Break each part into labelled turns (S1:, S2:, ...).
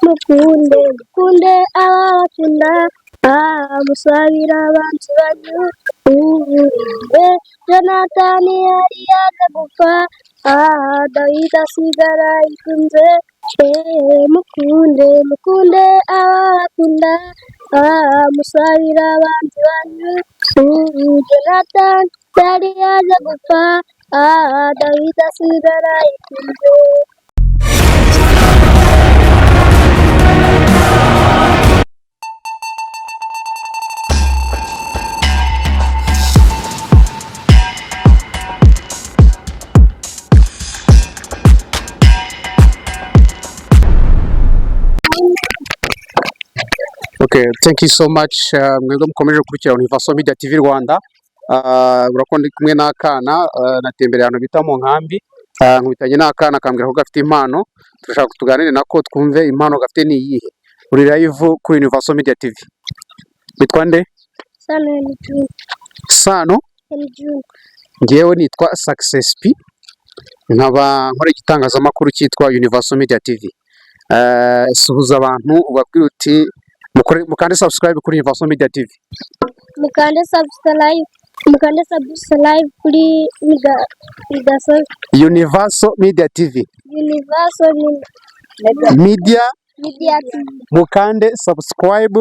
S1: mukunde mukunde abakunda musabira abanzi banyu uburire Jonatani yari yaje gupfa Dawidi asigara yikunze mukunde mukunde abakunda musabira abanzi banyu Jonatani yari yaje gupfa Dawidi asigara yikunze.
S2: Okay, thank you so much. Mwebwe mukomeje gukurikira Universal Media TV Rwanda. Urakondi kumwe n'akana natembereye ahantu bita mu nkambi. Nkubitanye n'akana kambwira ko gafite impano. Turashaka kutuganire nako twumve impano gafite ni iyihe. Uri live kuri Universal Media TV. Witwa nde? Sano. Ngewe nitwa Success P. Nkaba nkora igitangazamakuru cyitwa Universal Media TV. Suhuza abantu ubabwira uti mukande subscribe kuri Universal Media TV.
S1: Mukande subscribe kuri
S2: Universal Media TV.
S1: Universal
S2: Media
S1: TV.
S2: Mukande subscribe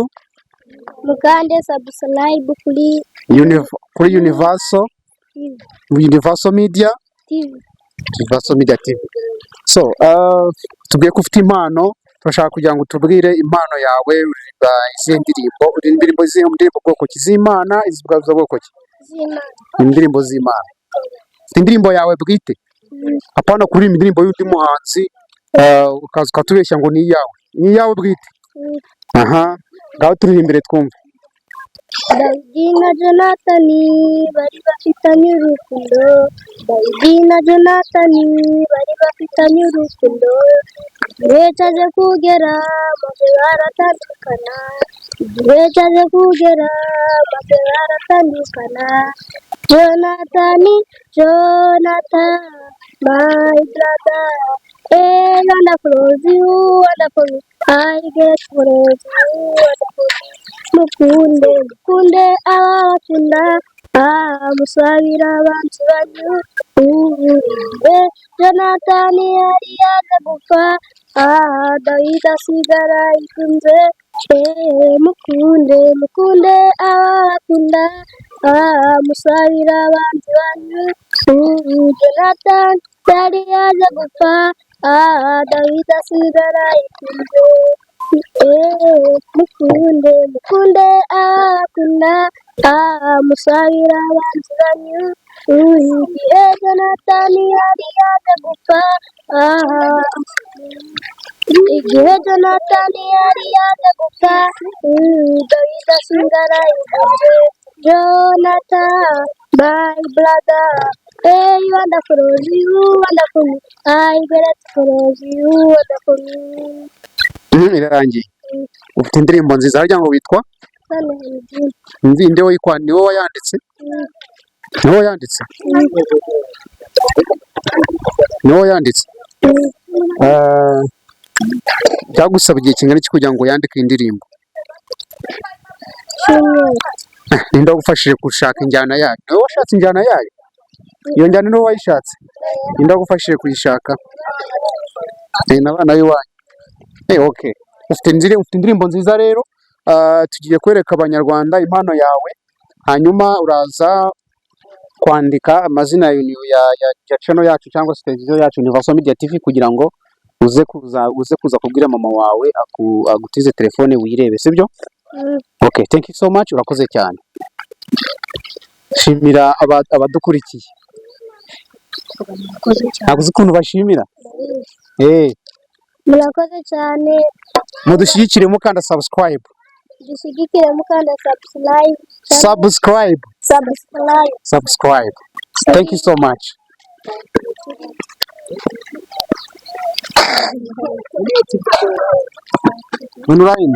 S1: kuri
S2: Universal Media
S1: TV.
S2: Universal Media TV. So, tugiye kufite impano, turashaka kugira ngo tubwire impano yawe, uririmba izihe ndirimbo, indirimbo zihe bwoko ki z'Imana, izibwaza bwoko ki? Indirimbo z'Imana. Indirimbo yawe bwite. Apana kuririmba indirimbo y'undi muhanzi, ukaza ukatubeshya ngo ni iyawe. Ni iyawe bwite. Aha, ngaho turirimbire twumve.
S1: Dawidi na Jonatani bari bafitanye urukundo. Dawidi na Jonatani bari bafitanye urukundo. Igihe cyaje kugera maze baratandukana. Igihe cyaje kugera maze baratandukana. Jonatani, my brother, wonderful you, wonderful. I get praise you, wonderful. Mukunde abakunda musabira abanzi banyu uburire Jonatani yari yaje gupfa Dawidi asigara yikunze mukunde abakunda musabira abanzi banyu Jonatani yari yaje gupfa Dawidi asigara yikunze mukunde akunda musabira abanzi banyu igihe Jonatani yari yaje gupfa Dawidi asigara yikunze Jonathan, my brother, wonderful you, wonderful. I grateful you, wonderful.
S2: Irarangiye. Ufite indirimbo nziza harya ngo witwa? Nde wayikwa ni wowe yanditse? Ni wowe yanditse? Ni wowe yanditse? Byagusaba igihe kingana iki kugira ngo yandike indirimbo? Ninde wagufashije gushaka injyana yayo? Ni wowe washatse injyana yayo? Iyo njyana ni wowe wayishatse? Ninde wagufashije kuyishaka? N'abana b'iwanyu. Okay. Ufite indirimbo nziza rero, tugiye kwereka abanyarwanda impano yawe, hanyuma uraza kwandika amazina ya channel yacu cyangwa se televiziyo yacu Universal Media TV kugira ngo uze kuza kubwira mama wawe agutize telefone wirebe, sibyo? Okay, thank you so much, urakoze cyane. Shimira abadukurikiye. Naguze ukuntu bashimira.
S1: Murakoze cyane.
S2: Mudushyigikire mukanda subscribe.
S1: Dushyigikire mukanda
S2: subscribe. Thank you so much. Online.